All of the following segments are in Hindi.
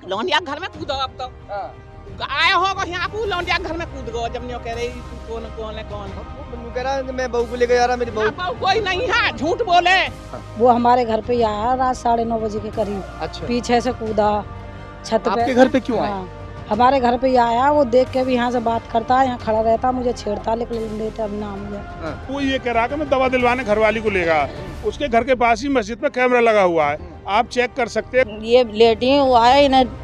लौंडिया घर में कूदो अब तो आया होगा यहाँ को लौंडिया घर में कूद गो जब न्यों कह रही कौन कौन है कौन वो कह रहा है कि मैं बहू को लेकर जा रहा, मेरी बहू। बहू कोई नहीं है, झूठ बोले। वो हमारे घर पे ही आया रात 9:30 बजे के करीब। अच्छा, पीछे से कूदा छत पे। आपके घर पे क्यों आया? हाँ, हमारे घर पे ही आया। वो देख के भी यहाँ से बात करता है, यहाँ खड़ा रहता, मुझे छेड़ता, लेकिन लेते अभी नाम मुझे। वो ये कह रहा कि मैं दवा दिलवाने घरवाली को लेगा। उसके घर के पास ही मस्जिद में कैमरा लगा हुआ है, आप चेक कर सकते हैं। ये लेटी है, वो आया इन्हें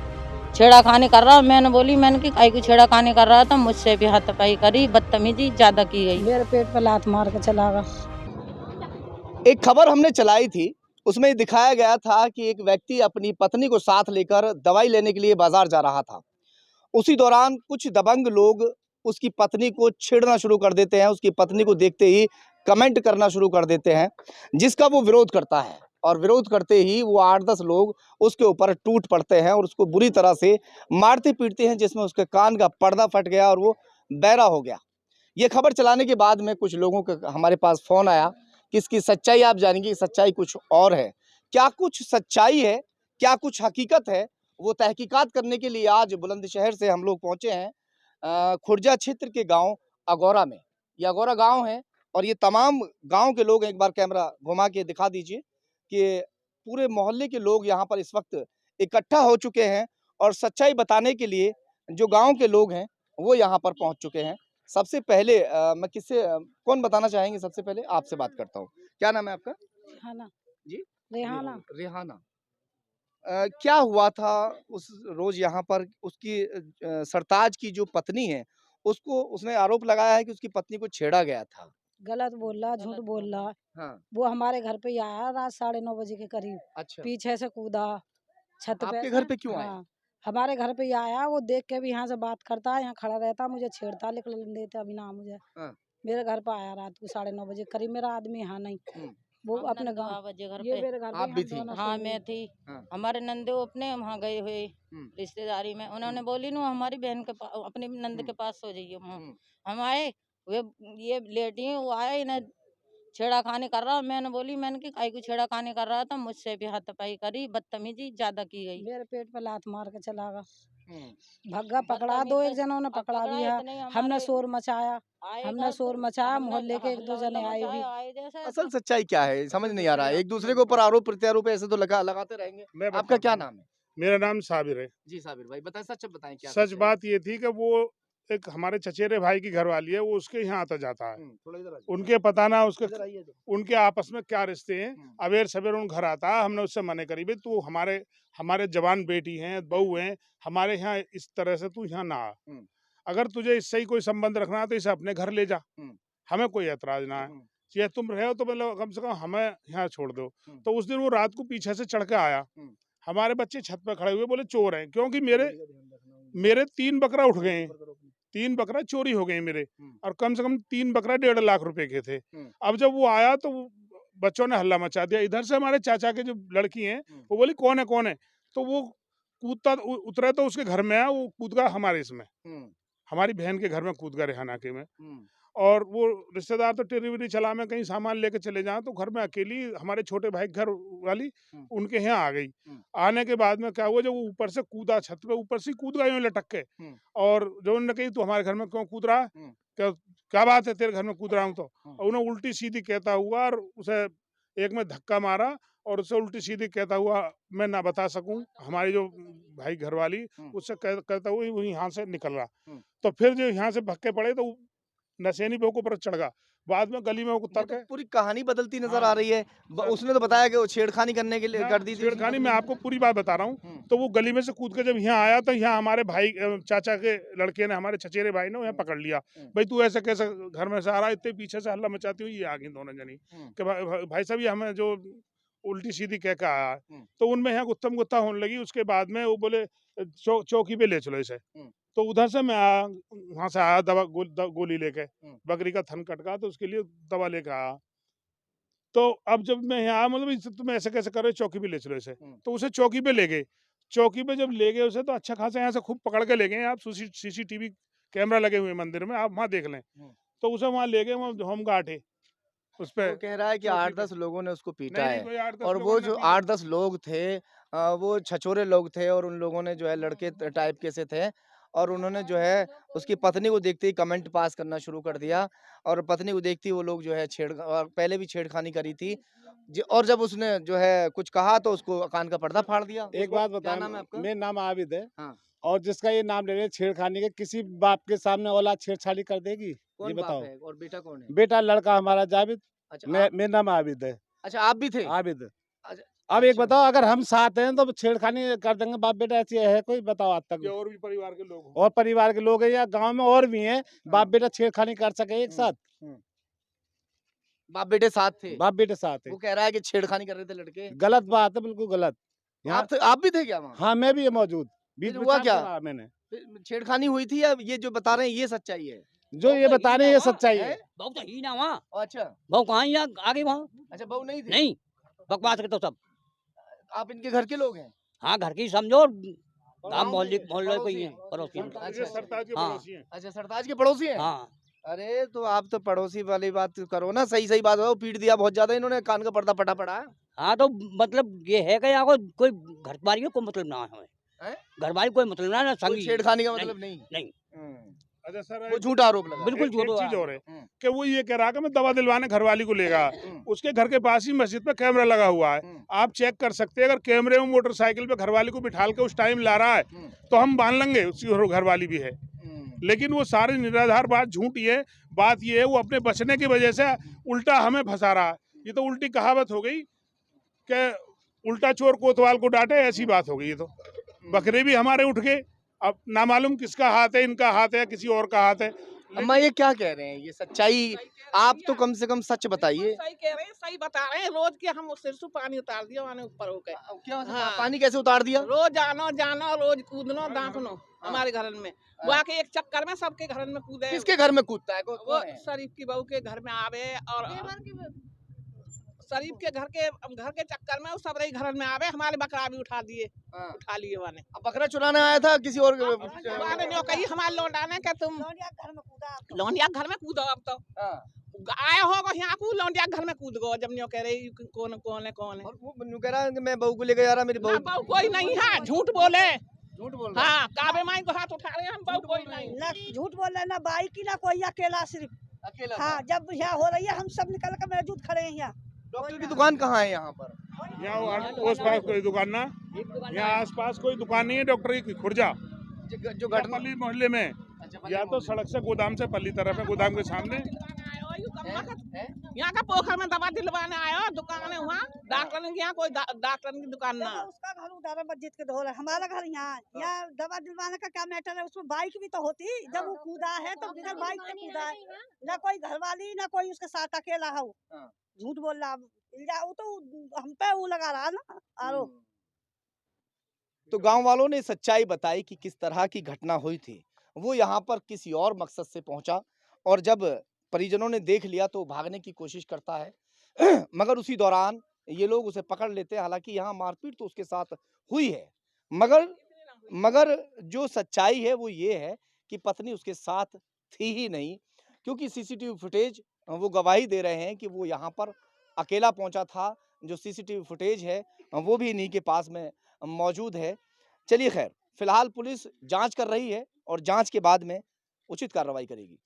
छेड़ा खानी कर रहा। मैंने बोली, मैंने कि काई को छेड़ा खानी कर रहा था, मुझसे भी हाथापाई करी, बदतमीजी ज्यादा की गई। मेरे पेट पे लात मार के चला गया। एक खबर हमने चलाई थी, उसमें दिखाया गया था कि एक व्यक्ति अपनी पत्नी को साथ लेकर दवाई लेने के लिए बाजार जा रहा था। उसी दौरान कुछ दबंग लोग उसकी पत्नी को छेड़ना शुरू कर देते हैं, उसकी पत्नी को देखते ही कमेंट करना शुरू कर देते हैं, जिसका वो विरोध करता है। और विरोध करते ही वो 8-10 लोग उसके ऊपर टूट पड़ते हैं और उसको बुरी तरह से मारते पीटते हैं, जिसमें उसके कान का पर्दा फट गया और वो बहरा हो गया। ये खबर चलाने के बाद में कुछ लोगों का हमारे पास फ़ोन आया कि इसकी सच्चाई आप जानेंगे, सच्चाई कुछ और है। क्या कुछ सच्चाई है, क्या कुछ हकीकत है, वो तहकीकात करने के लिए आज बुलंदशहर से हम लोग पहुँचे हैं खुर्जा क्षेत्र के गाँव अगौरा में। ये अगौरा गाँव है और ये तमाम गाँव के लोग, एक बार कैमरा घुमा के दिखा दीजिए कि पूरे मोहल्ले के लोग यहाँ पर इस वक्त इकट्ठा हो चुके हैं और सच्चाई बताने के लिए जो गाँव के लोग हैं वो यहाँ पर पहुँच चुके हैं। सबसे पहले मैं किससे कौन बताना चाहेंगे? सबसे पहले आपसे बात करता हूँ। क्या नाम है आपका? रेहाना। जी? रेहाना। रेहाना। क्या हुआ था उस रोज यहाँ पर? उसकी सरताज की जो पत्नी है, उसको उसने आरोप लगाया है कि उसकी पत्नी को छेड़ा गया था। गलत बोल रहा, झूठ बोल रहा। हाँ, वो हमारे घर पे ही आया रात 9:30 बजे के करीब। अच्छा। पीछे से कूदा छत पे। आपके घर पे क्यों आया? हाँ, हमारे घर पे ही आया। वो देख के भी यहाँ से बात करता है, यहाँ खड़ा रहता, मुझे छेड़ता, लेकिन लेते अभी नाम मुझे। हाँ। मेरे घर पे आया रात को 9:30 बजे करीब। मेरा आदमी यहाँ नहीं, वो हम अपने नंदू गाँव। बजे घर ये पे। मेरे घर पे आप ही भी हम थी? दोनों हाँ, सोए मैं हैं। थी। हाँ। हमारे नंदे अपने वहाँ गए हुए रिश्तेदारी में। उन्होंने बोली नु हमारी बहन के अपनी नंद के पास सो जाइए। हम आए, वे ये लेटी हैं, वो आया इन्हें छेड़ा खानी कर रहा। मैंने बोली, मैंने कि काई को छेड़ा खानी कर रहा था, मुझसे भी हाथापाई करी, बदतमीजी ज्यादा की गई। मेरे पेट पे लात मार के चला गया। हम्म। भग्गा पकड़ा, दो एक जनों ने पकड़ा भी है। हमने शोर मचाया, हमने शोर मचाया, मोहल्ले के 1-2 जने आए भी। असल सच्चाई क्या है समझ नहीं आ रहा है। एक दूसरे के ऊपर आरोप प्रत्यारोप ऐसे तो लगाते रहेंगे। मैं आपका बताता क्या हूँ। नाम है? मेरा नाम साबिर है। जी साबिर भाई, बताएं, सच बताएं क्या सच सच्चाई बात ये थी कि वो एक हमारे चचेरे भाई की घरवाली है, वो उसके यहाँ आता जाता है। है? थोड़ा इधर आ जाओ। उनके पता ना उसके इधर आइए तो। उनके आपस में क्या रिश्ते हैं। अबेर सवेर उन घर आता है, हमने उससे मने करी, भाई तू हमारे हमारे जवान बेटी हैं, बहू हैं, हमारे यहाँ इस तरह से तू यहाँ ना आ। अगर तुझे इससे ही कोई संबंध रखना है तो इसे अपने घर ले जा, हमें कोई एतराज ना है। चाहे तुम रहे हो तो मतलब कम से कम हमें यहाँ छोड़ दो। तो उस दिन वो रात को पीछे से चढ़ के आया, हमारे बच्चे छत पे खड़े हुए, बोले चोर हैं, क्योंकि मेरे 3 बकरा उठ गए हैं, 3 बकरा चोरी हो गए मेरे, और कम से कम 3 बकरा 1.5 लाख रुपए के थे। अब जब वो आया तो बच्चों ने हल्ला मचा दिया। इधर से हमारे चाचा के जो लड़की हैं वो बोली कौन है कौन है, तो वो कूदता उतरा तो उसके घर में आया, वो कूद गया हमारे इसमें, हमारी बहन के घर में कूद गया रेहाना के में। और वो रिश्तेदार तो टेरी वेरी चला में कहीं सामान लेके चले जाए, तो घर में अकेली हमारे छोटे भाई घर वाली उनके यहाँ आ गई। आने के बाद में क्या हुआ, जब वो ऊपर से कूदा, छत पे ऊपर से कूद गया यूं लटक के, और जो उन्होंने कही तू हमारे घर में क्यों कूद रहा है, क्या बात है तेरे घर में कूद रहा हूँ तो। और उन्हें उल्टी सीधी कहता हुआ और उसे एक में धक्का मारा और उसे उल्टी सीधी कहता हुआ, मैं ना बता सकूं, हमारी जो भाई घरवाली उससे कहता हुआ वो यहाँ से निकल रहा। तो फिर जो यहाँ से भक्के पड़े तो नशेनी पे ऊपर चढ़ गया, बाद में गली में उतर के। पूरी कहानी बदलती नजर आ रही है। उसने तो बताया कि वो छेड़खानी करने के लिए कर दी थी। छेड़खानी मैं आपको पूरी बात बता रहा हूँ। तो वो गली में से कूद के जब यहाँ आया तो यहाँ हमारे भाई चाचा के लड़के ने, हमारे चचेरे भाई ने यहाँ पकड़ लिया, भाई तू ऐसे कैसे घर में से आ रहा है, इतने पीछे से हल्ला मचाती हुई ये आ गई दोनों जनी कि भाई साहब ये हमें जो उल्टी सीधी कह के आया है। तो उनमें यहाँ गुत्थम गुत्था होने लगी। उसके बाद में वो बोले चौकी पे ले चलो इसे। तो उधर से मैं आया, वहां से आया दवा गोली लेके, बकरी का थन कटका तो उसके लिए दवा लेके आया। तो अब जब मैं यहाँ आया, मतलब तुम ऐसे कैसे कर रहे हो, चौकी पे ले चलो इसे। तो उसे चौकी पे ले गए। चौकी पे जब ले गए उसे तो अच्छा खासा यहाँ से खूब पकड़ के ले गए। आप CCTV कैमरा लगे हुए मंदिर में, आप वहाँ देख लें। तो उसे वहाँ ले गए, वहाँ होमगार्ड है, उस पे वो कह रहा है कि चौकी 8-10 लोगों ने उसको पीटा नहीं नहीं है कोई 8-10 और लोगों वो ने जो पीटा। 8-10 लोग थे वो छछोरे लोग थे और उन लोगों ने जो है लड़के टाइप के से थे और उन्होंने जो है उसकी पत्नी को देखते ही कमेंट पास करना शुरू कर दिया और पत्नी को देखते ही वो लोग जो है और पहले भी छेड़खानी करी थी और जब उसने जो है कुछ कहा तो उसको कान का पर्दा फाड़ दिया। एक बात क्या बता, नाम है आपका? मेरा नाम आबिद है। हाँ। और जिसका ये नाम ले रहे हैं छेड़खानी के, किसी बाप के सामने औलाद छेड़छाड़ी कर देगी? कौन ये बाप बताओ। है और बेटा कौन है? बेटा लड़का हमारा जाबिद, अच्छा मेरा नाम आबिद है। अच्छा आप भी थे? आबिद। अच्छा अब एक अच्छा। बताओ, अगर हम साथ हैं तो छेड़खानी कर देंगे बाप बेटा? ऐसी है कोई? बताओ आज ये तक। और भी परिवार के लोग हों। और परिवार के लोग हैं या गांव में और भी हैं, बाप बेटा छेड़खानी कर सके एक साथ? बाप बेटे साथ थे? बाप बेटे साथ है। वो कह रहा है कि छेड़खानी कर रहे थे लड़के। गलत बात है, बिल्कुल गलत। यहाँ आप भी थे क्या वहाँ? हाँ, मैं भी है मौजूद। बीच फिर में हुआ चांस क्या? लड़ा मैंने। छेड़खानी हुई थी या ये जो बता रहे हैं ये सच्चाई है? जो ये बता रहे हैं ये सच्चाई है? है। बहू तो ही ना वहाँ, अच्छा बहू कहाँ ही आगे वहाँ अच्छा बहू नहीं थी? नहीं, बकवास के तो सब। आप इनके घर के लोग हैं? हाँ घर की समझो, गाँव गाँव मोहल्ले के मोहल्ले को ही पड़ोसी है, हैं? पड़ोसी हैं। अच्छा, ये सरताज के हाँ। पड़ोसी हैं। अच्छा सरताज के पड़ोसी हैं? हाँ अरे तो आप तो पड़ोसी वाली बात करो ना, सही सही बात हो। पीट दिया बहुत ज्यादा इन्होंने, कान का पर्दा फटा पड़ा है। हाँ तो मतलब ये है कि यहाँ कोई घर बारी का कोई मतलब ना है, हैं? घर बारी कोई मतलब ना, कोई संगी छेड़खानी का नहीं, मतलब नहीं? नहीं। अच्छा सर वो झूठा आरोप लगा। बिल्कुल एक झूठ चीज और है हम्म। कि वो ये कह रहा कि मैं दवा दिलवाने घरवाली को लेगा। उसके घर के पास ही मस्जिद पे कैमरा लगा हुआ है, आप चेक कर सकते हैं। अगर कैमरे में मोटरसाइकिल पे घरवाली को बिठाल के उस टाइम ला रहा है तो हम मान लेंगे उसकी घरवाली भी है। लेकिन वो सारी निराधार बात झूठी है। बात ये है वो अपने बचने की वजह से उल्टा हमें फंसा रहा है। ये तो उल्टी कहावत हो गई कि उल्टा चोर कोतवाल को डांटे, ऐसी बात हो गई। ये तो बकरे भी हमारे उठ गए। अब ना मालूम किसका हाथ है, इनका हाथ है किसी और का हाथ है। अम्मा ये क्या कह रहे हैं? ये सच्चाई आप तो कम से कम सच बताइए। सही कह रहे हैं, सही बता रहे हैं। रोज के हम सिर से पानी उतार दिया माने ऊपर होके। क्या हाँ। पानी कैसे उतार दिया? रोज आनो जानो, रोज कूदनो दांतनो हमारे घर में। वो आके एक चक्कर में सबके घर में कूदे। किसके घर में कूदता है? वो कौन है? शरीफ की बहू के घर में आवे और शरीफ के घर के चक्कर में वो सब रही घर में आवे। हमारे बकरा भी उठा लिए माने। अब बकरा चुराने आया था किसी और माने न्यो कही हमारे लौंडाने के तुम लौंडिया घर में कूदो। अब तो आए होगा यहाँ को लौंडिया घर में कूद गो। जब न्यो कह रही कौन है और वो न्यू कह रहा है कि मैं बहू को लेकर जा रहा, मेरी ना बहू कोई नहीं है, झूठ बोले। झूठ बोल रहा है। हाँ काबे माई को हाथ उठा रहे हैं, हम बहू कोई नहीं। ना झूठ बोल रहे ना बाइक की ना कोई, अकेला सिर्फ। अकेला हाँ था। जब यहाँ हो रही है हम सब निकल कर मौजूद खड़े हैं यहाँ। डॉक्टर की दुकान कहाँ है यहाँ पर? यहाँ आस पास कोई दुकान ना, यहाँ आस पास कोई दुकान नहीं है डॉक्टर की। खुर्जा जो घटना पल्ली मोहल्ले में, या तो सड़क से गोदाम से पल्ली तरफ है, गोदाम के सामने। यहाँ का पोखर में दवा दिलवाने आयो, दुकान है वहाँ। डॉक्टर के यहाँ कोई डॉक्टर की दुकान ना। उसका घर उधर मस्जिद के धोर है, हमारा घर यहाँ दवा दिलवाने का क्या मैटर है? उसमें बाइक भी तो होती। जब वो कूदा है तो बिना बाइक से कूदा है। ना कोई घरवाली ना कोई उसके साथ, अकेला है वो। झूठ बोल रहा वो तो हम पे वो लगा रहा ना आरोप। तो गांव वालों ने सच्चाई बताई कि किस तरह की घटना हुई थी। वो यहाँ पर किसी और मकसद से पहुंचा और जब परिजनों ने देख लिया तो भागने की कोशिश करता है मगर उसी दौरान ये लोग उसे पकड़ लेते हैं। हालांकि यहाँ मारपीट तो उसके साथ हुई है, मगर जो सच्चाई है वो ये है कि पत्नी उसके साथ थी ही नहीं, क्योंकि सीसीटीवी फुटेज वो गवाही दे रहे हैं कि वो यहाँ पर अकेला पहुंचा था। जो सीसीटीवी फुटेज है वो भी इन्हीं के पास में मौजूद है। चलिए खैर, फिलहाल पुलिस जांच कर रही है और जांच के बाद में उचित कार्रवाई करेगी।